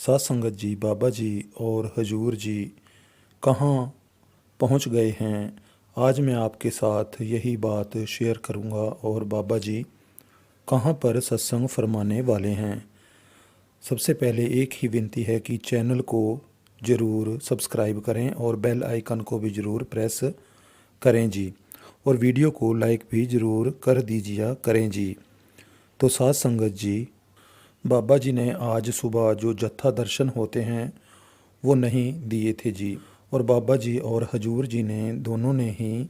साथ संगत जी, बाबा जी और हजूर जी कहाँ पहुँच गए हैं। आज मैं आपके साथ यही बात शेयर करूँगा और बाबा जी कहाँ पर सत्संग फरमाने वाले हैं। सबसे पहले एक ही विनती है कि चैनल को ज़रूर सब्सक्राइब करें और बेल आइकन को भी ज़रूर प्रेस करें जी, और वीडियो को लाइक भी ज़रूर कर दीजिए करें जी। तो साथ संगत जी, बाबा जी ने आज सुबह जो जत्था दर्शन होते हैं वो नहीं दिए थे जी, और बाबा जी और हजूर जी ने दोनों ने ही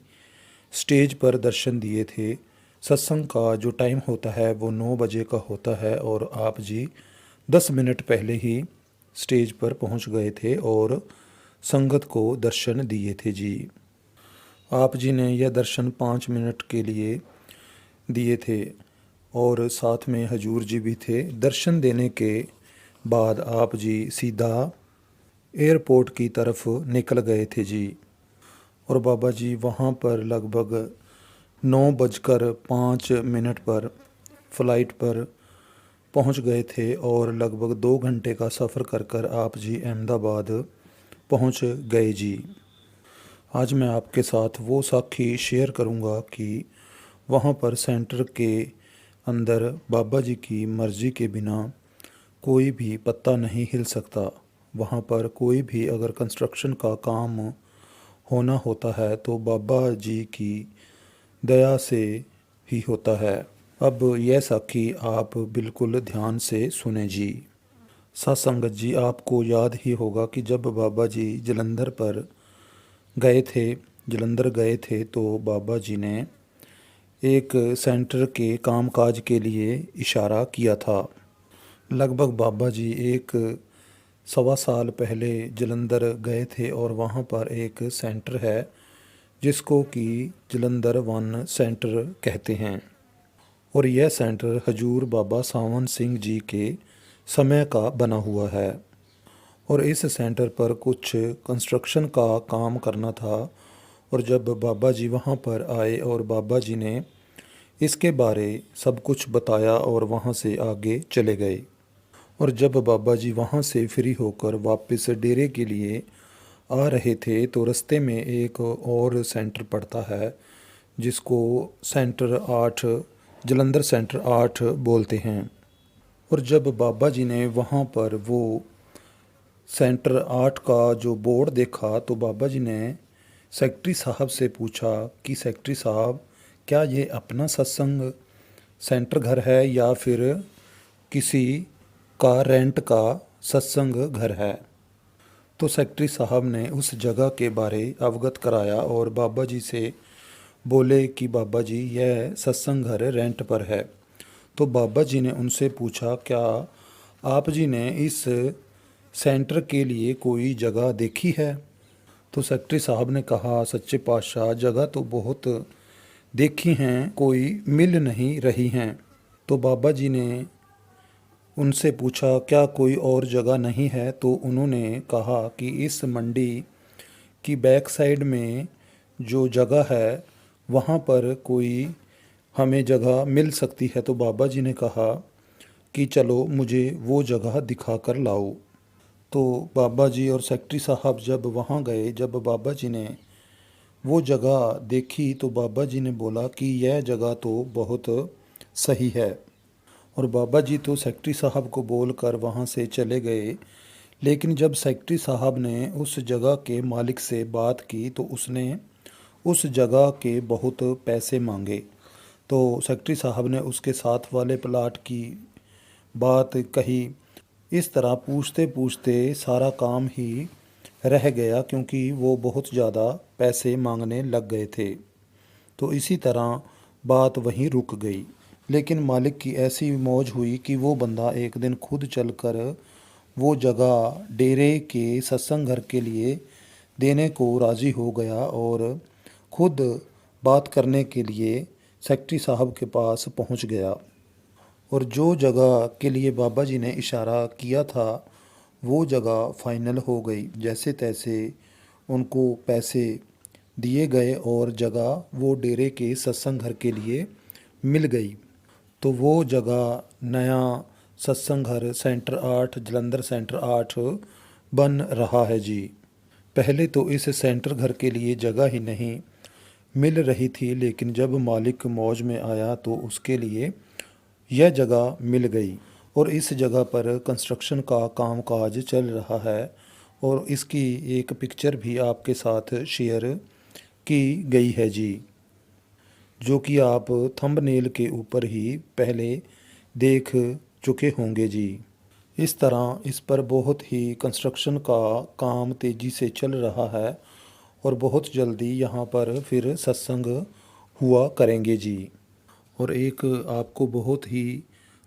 स्टेज पर दर्शन दिए थे। सत्संग का जो टाइम होता है वो 9 बजे का होता है और आप जी 10 मिनट पहले ही स्टेज पर पहुंच गए थे और संगत को दर्शन दिए थे जी। आप जी ने यह दर्शन 5 मिनट के लिए दिए थे और साथ में हजूर जी भी थे। दर्शन देने के बाद आप जी सीधा एयरपोर्ट की तरफ निकल गए थे जी, और बाबा जी वहाँ पर लगभग 9:05 पर फ़्लाइट पर पहुँच गए थे और लगभग 2 घंटे का सफ़र कर कर आप जी अहमदाबाद पहुँच गए जी। आज मैं आपके साथ वो साखी शेयर करूँगा कि वहाँ पर सेंटर के अंदर बाबा जी की मर्ज़ी के बिना कोई भी पत्ता नहीं हिल सकता। वहाँ पर कोई भी अगर कंस्ट्रक्शन का काम होना होता है तो बाबा जी की दया से ही होता है। अब यह साखी आप बिल्कुल ध्यान से सुने जी। सत्संगत जी, आपको याद ही होगा कि जब बाबा जी जलंधर गए थे तो बाबा जी ने एक सेंटर के कामकाज के लिए इशारा किया था। लगभग बाबा जी एक सवा साल पहले जलंधर गए थे और वहाँ पर एक सेंटर है जिसको कि जलंधर वन सेंटर कहते हैं, और यह सेंटर हजूर बाबा सावन सिंह जी के समय का बना हुआ है। और इस सेंटर पर कुछ कंस्ट्रक्शन का काम करना था, और जब बाबा जी वहाँ पर आए और बाबा जी ने इसके बारे सब कुछ बताया और वहाँ से आगे चले गए। और जब बाबा जी वहाँ से फ्री होकर वापस डेरे के लिए आ रहे थे तो रास्ते में एक और सेंटर पड़ता है जिसको सेंटर 8 जलंधर सेंटर 8 बोलते हैं। और जब बाबा जी ने वहाँ पर वो सेंटर 8 का जो बोर्ड देखा तो बाबा जी ने सेक्रेटरी साहब से पूछा कि सेक्रेटरी साहब, क्या ये अपना सत्संग सेंटर घर है या फिर किसी का रेंट का सत्संग घर है। तो सेक्रेटरी साहब ने उस जगह के बारे अवगत कराया और बाबा जी से बोले कि बाबा जी, यह सत्संग घर रेंट पर है। तो बाबा जी ने उनसे पूछा, क्या आप जी ने इस सेंटर के लिए कोई जगह देखी है। तो सेक्रेटरी साहब ने कहा, सच्चे पातशाह, जगह तो बहुत देखी हैं, कोई मिल नहीं रही हैं। तो बाबा जी ने उनसे पूछा, क्या कोई और जगह नहीं है। तो उन्होंने कहा कि इस मंडी की बैक साइड में जो जगह है वहाँ पर कोई हमें जगह मिल सकती है। तो बाबा जी ने कहा कि चलो मुझे वो जगह दिखा कर लाओ। तो बाबा जी और सेक्रेटरी साहब जब वहाँ गए, जब बाबा जी ने वो जगह देखी तो बाबा जी ने बोला कि यह जगह तो बहुत सही है। और बाबा जी तो सेक्रेटरी साहब को बोलकर वहाँ से चले गए। लेकिन जब सेक्रेटरी साहब ने उस जगह के मालिक से बात की तो उसने उस जगह के बहुत पैसे मांगे। तो सेक्रेटरी साहब ने उसके साथ वाले प्लाट की बात कही। इस तरह पूछते पूछते सारा काम ही रह गया क्योंकि वो बहुत ज़्यादा पैसे मांगने लग गए थे। तो इसी तरह बात वहीं रुक गई। लेकिन मालिक की ऐसी मौज हुई कि वो बंदा एक दिन खुद चलकर वो जगह डेरे के सत्संग घर के लिए देने को राज़ी हो गया और खुद बात करने के लिए सेक्रेटरी साहब के पास पहुंच गया। और जो जगह के लिए बाबा जी ने इशारा किया था वो जगह फाइनल हो गई। जैसे तैसे उनको पैसे दिए गए और जगह वो डेरे के सत्संग घर के लिए मिल गई। तो वो जगह नया सत्संग घर सेंटर 8 जलंधर सेंटर 8 बन रहा है जी। पहले तो इस सेंटर घर के लिए जगह ही नहीं मिल रही थी, लेकिन जब मालिक मौज में आया तो उसके लिए यह जगह मिल गई और इस जगह पर कंस्ट्रक्शन का कामकाज चल रहा है और इसकी एक पिक्चर भी आपके साथ शेयर की गई है जी, जो कि आप थंबनेल के ऊपर ही पहले देख चुके होंगे जी। इस तरह इस पर बहुत ही कंस्ट्रक्शन का काम तेज़ी से चल रहा है और बहुत जल्दी यहाँ पर फिर सत्संग हुआ करेंगे जी। और एक आपको बहुत ही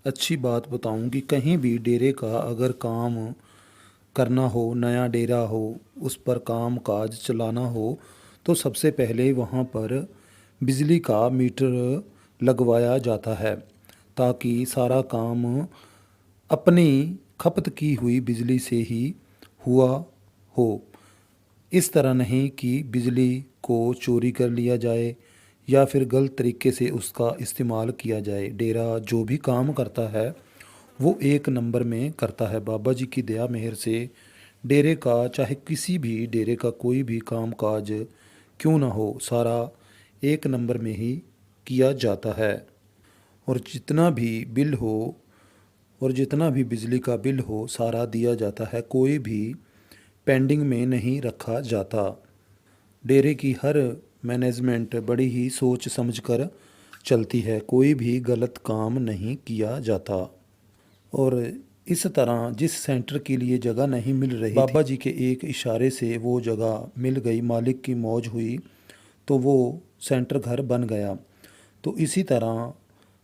अच्छी बात बताऊं कि कहीं भी डेरे का अगर काम करना हो, नया डेरा हो, उस पर काम काज चलाना हो, तो सबसे पहले वहाँ पर बिजली का मीटर लगवाया जाता है ताकि सारा काम अपनी खपत की हुई बिजली से ही हुआ हो। इस तरह नहीं कि बिजली को चोरी कर लिया जाए या फिर गलत तरीके से उसका इस्तेमाल किया जाए। डेरा जो भी काम करता है वो एक नंबर में करता है। बाबा जी की दया मेहर से डेरे का, चाहे किसी भी डेरे का कोई भी काम काज क्यों ना हो, सारा एक नंबर में ही किया जाता है। और जितना भी बिल हो और जितना भी बिजली का बिल हो सारा दिया जाता है, कोई भी पेंडिंग में नहीं रखा जाता। डेरे की हर मैनेजमेंट बड़ी ही सोच समझकर चलती है, कोई भी गलत काम नहीं किया जाता। और इस तरह जिस सेंटर के लिए जगह नहीं मिल रही बाबा जी के एक इशारे से वो जगह मिल गई, मालिक की मौज हुई तो वो सेंटर घर बन गया। तो इसी तरह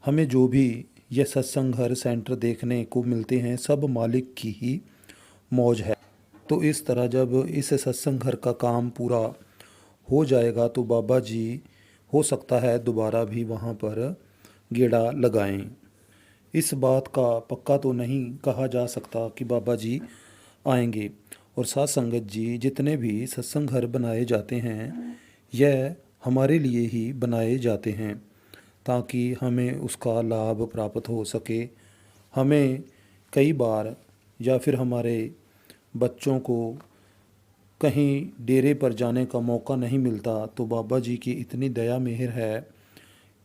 हमें जो भी यह सत्संग घर सेंटर देखने को मिलते हैं सब मालिक की ही मौज है। तो इस तरह जब इस सत्संग घर का काम पूरा हो जाएगा तो बाबा जी हो सकता है दोबारा भी वहाँ पर गेड़ा लगाएं। इस बात का पक्का तो नहीं कहा जा सकता कि बाबा जी आएंगे। और साथ संगत जी, जितने भी सत्संग घर बनाए जाते हैं यह हमारे लिए ही बनाए जाते हैं ताकि हमें उसका लाभ प्राप्त हो सके। हमें कई बार या फिर हमारे बच्चों को कहीं डेरे पर जाने का मौका नहीं मिलता, तो बाबा जी की इतनी दया मेहर है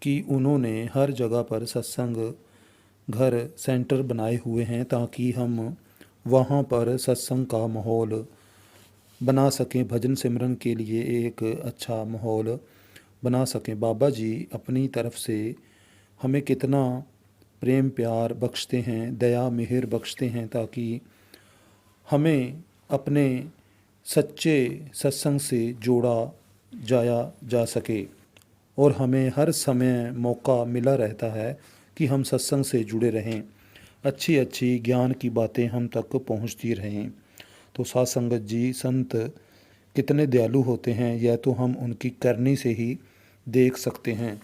कि उन्होंने हर जगह पर सत्संग घर सेंटर बनाए हुए हैं ताकि हम वहाँ पर सत्संग का माहौल बना सकें, भजन सिमरन के लिए एक अच्छा माहौल बना सकें। बाबा जी अपनी तरफ से हमें कितना प्रेम प्यार बख्शते हैं, दया मेहर बख्शते हैं ताकि हमें अपने सच्चे सत्संग से जोड़ा जाया जा सके। और हमें हर समय मौका मिला रहता है कि हम सत्संग से जुड़े रहें, अच्छी अच्छी ज्ञान की बातें हम तक पहुंचती रहें। तो साथ संगत जी, संत कितने दयालु होते हैं यह तो हम उनकी करनी से ही देख सकते हैं।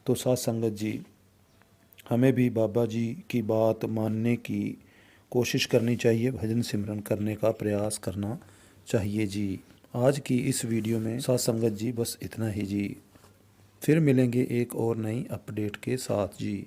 तो साथ संगत जी, हमें भी बाबा जी की बात मानने की कोशिश करनी चाहिए, भजन सिमरन करने का प्रयास करना चाहिए जी। आज की इस वीडियो में साथ संगत जी बस इतना ही जी। फिर मिलेंगे एक और नई अपडेट के साथ जी।